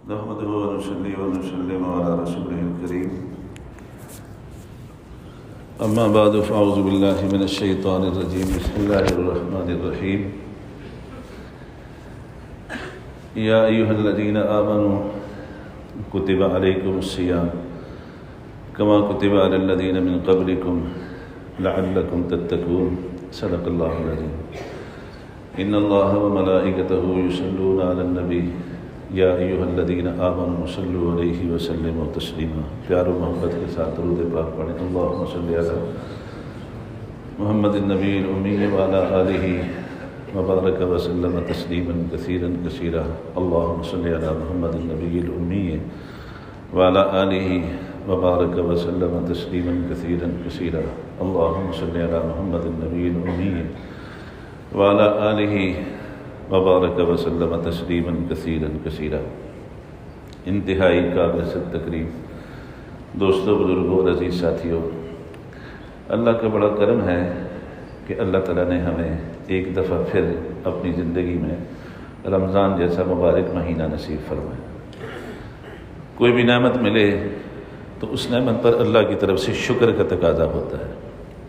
نحمده ونصلي ونسلم على رسوله الكريم أما بعد فأعوذ بالله من الشيطان الرجيم بسم الله الرحمن الرحيم يا أيها الذين آمنوا كتب عليكم الصيام كما كتب على الذين من قبلكم لعلكم تتقون صدق الله العظيم إن الله وملائكته يصلون على النبي یا ایھا الذین آمنوا صلوا علیہ وسلموا تسلیما. پیار و محبت کے ساتھ درود پاک پڑھیں. اللہم صلی علی محمد النبی الامی وعلی آلہ وبارک وسلم تسلیما کثیرا کثیرا. اللہم صلی علی محمد النبی الامی وعلی آلہ وبارک وسلم تسلیما کثیرا کثیرا. اللہم صلی علی محمد النبی الامی وعلی آلہ وبارک وسلم تسلیما کثیرا کثیرا. انتہائی قابل تکریم دوستوں، بزرگوں اور عزیز ساتھیوں، اللہ کا بڑا کرم ہے کہ اللہ تعالیٰ نے ہمیں ایک دفعہ پھر اپنی زندگی میں رمضان جیسا مبارک مہینہ نصیب فرمایا. کوئی بھی نعمت ملے تو اس نعمت پر اللہ کی طرف سے شکر کا تقاضا ہوتا ہے،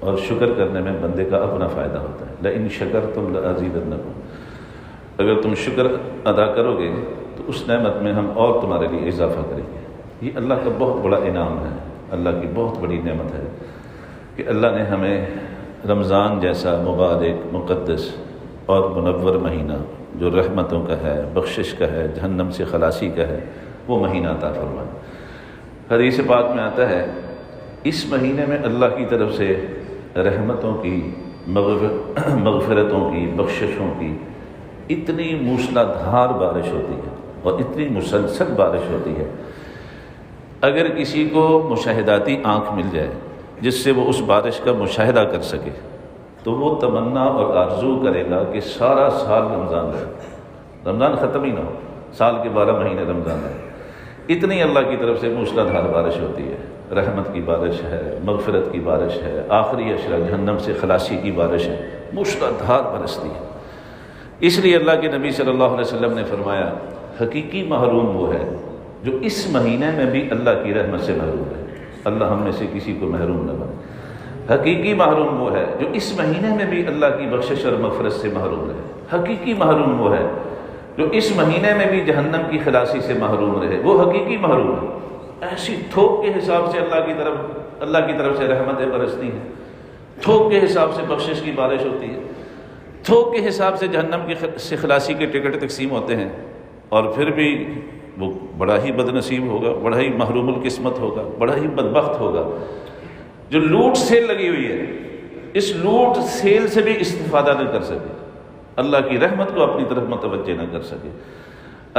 اور شکر کرنے میں بندے کا اپنا فائدہ ہوتا ہے. لئن شکرتم لأزیدنکم، اگر تم شکر ادا کرو گے تو اس نعمت میں ہم اور تمہارے لیے اضافہ کریں گے. یہ اللہ کا بہت بڑا انعام ہے، اللہ کی بہت بڑی نعمت ہے کہ اللہ نے ہمیں رمضان جیسا مبارک، مقدس اور منور مہینہ جو رحمتوں کا ہے، بخشش کا ہے، جہنم سے خلاصی کا ہے، وہ مہینہ عطا فرمایا. حدیث پاک میں آتا ہے اس مہینے میں اللہ کی طرف سے رحمتوں کی، مغفرتوں کی، بخششوں کی اتنی موسلا دھار بارش ہوتی ہے اور اتنی مسلسل بارش ہوتی ہے. اگر کسی کو مشاہداتی آنکھ مل جائے جس سے وہ اس بارش کا مشاہدہ کر سکے تو وہ تمنا اور آرزو کرے گا کہ سارا سال رمضان رہے، رمضان ختم ہی نہ ہو، سال کے 12 مہینے رمضان رہے. اتنی اللہ کی طرف سے موسلا دھار بارش ہوتی ہے. رحمت کی بارش ہے، مغفرت کی بارش ہے، آخری اشرا جہنم سے خلاصی کی بارش ہے، موسلا دھار برستی ہے. اس لیے اللہ کے نبی صلی اللہ علیہ وسلم نے فرمایا حقیقی محروم وہ ہے جو اس مہینے میں بھی اللہ کی رحمت سے محروم ہے. اللہ ہم میں سے کسی کو محروم نہ بنے. حقیقی محروم وہ ہے جو اس مہینے میں بھی اللہ کی بخشش اور مغفرت سے محروم رہے. حقیقی محروم وہ ہے جو اس مہینے میں بھی جہنم کی خلاصی سے محروم رہے. وہ حقیقی محروم ہے. ایسی تھوک کے حساب سے اللہ کی طرف سے رحمتیں برستی ہیں، تھوک کے حساب سے بخشش کی بارش ہوتی ہے، تھوک کے حساب سے جہنم کی سے خلاصی کے ٹکٹ تقسیم ہوتے ہیں. اور پھر بھی وہ بڑا ہی بد نصیب ہوگا، بڑا ہی محروم القسمت ہوگا، بڑا ہی بدبخت ہوگا جو لوٹ سیل لگی ہوئی ہے، اس لوٹ سیل سے بھی استفادہ نہ کر سکے، اللہ کی رحمت کو اپنی طرف متوجہ نہ کر سکے،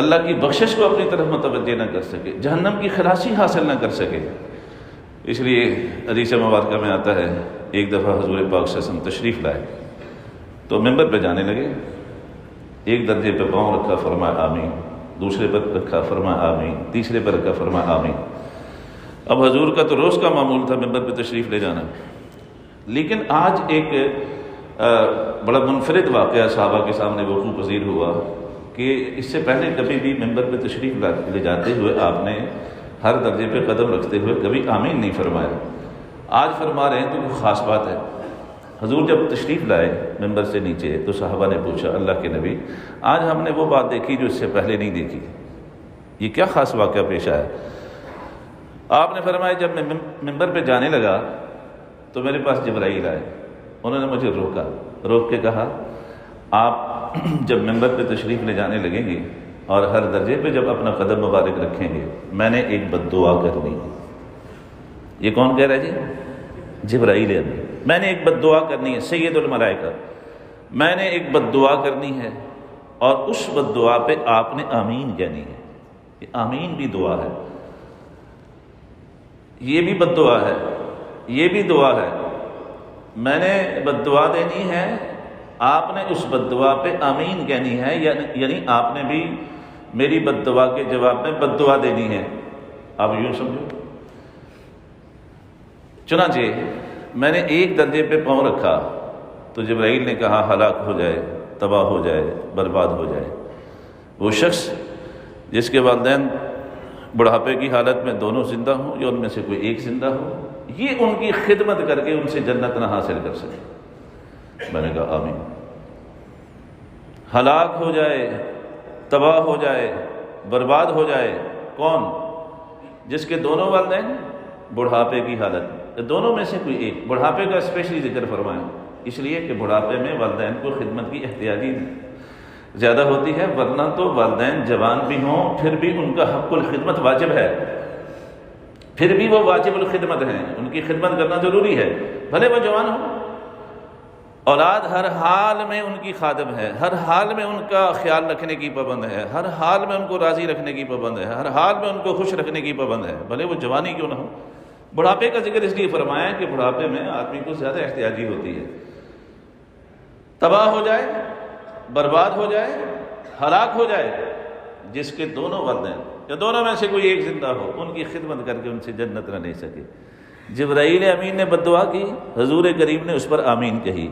اللہ کی بخشش کو اپنی طرف متوجہ نہ کر سکے، جہنم کی خلاصی حاصل نہ کر سکے. اس لیے حدیث مبارکہ میں آتا ہے ایک دفعہ حضور پاک صلی اللہ علیہ وسلم تشریف لائے تو ممبر پہ جانے لگے. ایک درجے پہ پاؤں رکھا، فرمایا آمین. دوسرے پر رکھا، فرمایا آمین. تیسرے پر رکھا، فرمایا آمین. اب حضور کا تو روز کا معمول تھا ممبر پہ تشریف لے جانا، لیکن آج ایک بڑا منفرد واقعہ صحابہ کے سامنے وقوع پذیر ہوا کہ اس سے پہلے کبھی بھی ممبر پہ تشریف لے جاتے ہوئے آپ نے ہر درجے پہ قدم رکھتے ہوئے کبھی آمین نہیں فرمایا. آج فرما رہے ہیں تو کوئی خاص بات ہے. حضور جب تشریف لائے ممبر سے نیچے تو صحابہ نے پوچھا اللہ کے نبی آج ہم نے وہ بات دیکھی جو اس سے پہلے نہیں دیکھی، یہ کیا خاص واقعہ پیش آیا؟ آپ نے فرمایا جب میں ممبر پہ جانے لگا تو میرے پاس جبرائیل آئے. انہوں نے مجھے روک کے کہا آپ جب ممبر پہ تشریف لے جانے لگیں گے اور ہر درجے پہ جب اپنا قدم مبارک رکھیں گے میں نے ایک بد دعا کرنی ہے. یہ کون کہہ رہا ہے جی؟ جبرائیل ہے. میں نے ایک بد دعا کرنی ہے، سید الملائکہ، میں نے ایک بد دعا کرنی ہے اور اس بد دعا پہ آپ نے آمین کہنی ہے. یہ آمین بھی دعا ہے، یہ بھی بد دعا ہے، یہ بھی دعا ہے. میں نے بد دعا دینی ہے، آپ نے اس بد دعا پہ آمین کہنی ہے، یعنی آپ نے بھی میری بد دعا کے جواب میں بد دعا دینی ہے. آپ یوں سمجھو. چنانچہ میں نے ایک درجے پہ پاؤں رکھا تو جبرائیل نے کہا ہلاک ہو جائے، تباہ ہو جائے، برباد ہو جائے وہ شخص جس کے والدین بڑھاپے کی حالت میں دونوں زندہ ہوں یا ان میں سے کوئی ایک زندہ ہو، یہ ان کی خدمت کر کے ان سے جنت نہ حاصل کر سکے۔ میں نے کہا آمین۔ ہلاک ہو جائے، تباہ ہو جائے، برباد ہو جائے کون؟ جس کے دونوں والدین بڑھاپے کی حالت میں، دونوں میں سے کوئی ایک۔ بڑھاپے کا اسپیشلی ذکر فرمائیں، اس لیے کہ بڑھاپے میں والدین کو خدمت کی احتیاجی زیادہ ہوتی ہے، ورنہ تو والدین جوان بھی ہوں پھر بھی ان کا حق الخدمت واجب ہے، پھر بھی وہ واجب الخدمت ہیں، ان کی خدمت کرنا ضروری ہے، بھلے وہ جوان ہوں۔ اولاد ہر حال میں ان کی خادم ہے، ہر حال میں ان کا خیال رکھنے کی پابند ہے، ہر حال میں ان کو راضی رکھنے کی پابند ہے، ہر حال میں ان کو خوش رکھنے کی پابند ہے، بھلے وہ جوانی کیوں نہ ہو۔ بڑھاپے کا ذکر اس لیے فرمایا کہ بڑھاپے میں آدمی کو زیادہ احتیاجی ہوتی ہے۔ تباہ ہو جائے، برباد ہو جائے، ہلاک ہو جائے، جس کے دونوں والدین یا دونوں میں سے کوئی ایک زندہ ہو، ان کی خدمت کر کے ان سے جنت نہ لے سکے۔ جبرائیل امین نے بد دعا کی، حضور کریم نے اس پر آمین کہی۔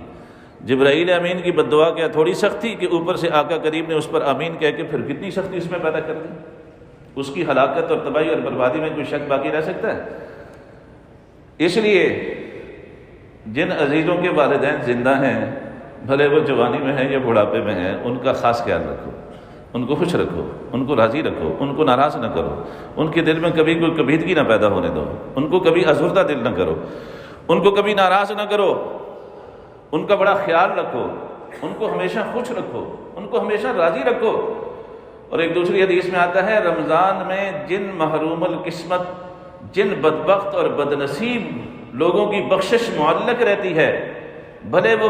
جبرائیل امین کی بد دعا کیا تھوڑی سخت تھی کہ اوپر سے آقا کریم نے اس پر آمین کہہ کے پھر کتنی سختی اس میں پیدا کر دی؟ اس کی ہلاکت اور تباہی اور بربادی میں کوئی شک باقی رہ سکتا ہے؟ اس لیے جن عزیزوں کے والدین زندہ ہیں، بھلے وہ جوانی میں ہیں یا بڑھاپے میں ہیں، ان کا خاص خیال رکھو، ان کو خوش رکھو، ان کو راضی رکھو، ان کو ناراض نہ کرو، ان کے دل میں کبھی کوئی کبیدگی نہ پیدا ہونے دو، ان کو کبھی ازردہ دل نہ کرو، ان کو کبھی ناراض نہ کرو، ان کا بڑا خیال رکھو، ان کو ہمیشہ خوش رکھو، ان کو ہمیشہ راضی رکھو۔ اور ایک دوسری حدیث میں آتا ہے، رمضان میں جن محروم القسمت، جن بدبخت اور بدنصیب لوگوں کی بخشش معلق رہتی ہے، بھلے وہ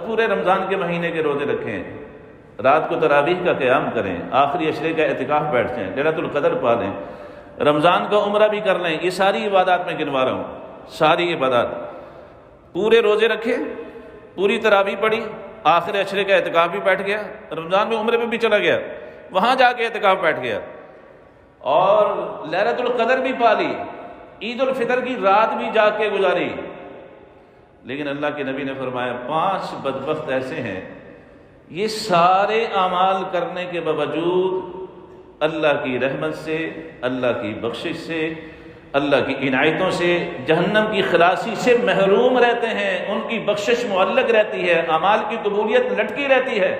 پورے رمضان کے مہینے کے روزے رکھیں، رات کو تراویح کا قیام کریں، آخری عشرے کا اعتکاف بیٹھ جائیں، لیلۃ القدر پا لیں، رمضان کا عمرہ بھی کر لیں، یہ ساری عبادات میں گنوا رہا ہوں، ساری عبادات، پورے روزے رکھے، پوری تراویح پڑھی، آخر عشرے کا اعتکاف بھی بیٹھ گیا، رمضان میں عمرے پہ بھی چلا گیا، وہاں جا کے اعتکاف بیٹھ گیا، اور لیلۃ القدر بھی پا لی، عید الفطر کی رات بھی جا کے گزاری۔ لیکن اللہ کے نبی نے فرمایا 5 بدبخت ایسے ہیں، یہ سارے اعمال کرنے کے باوجود اللہ کی رحمت سے، اللہ کی بخشش سے، اللہ کی عنایتوں سے، جہنم کی خلاصی سے محروم رہتے ہیں، ان کی بخشش معلق رہتی ہے، اعمال کی قبولیت لٹکی رہتی ہے۔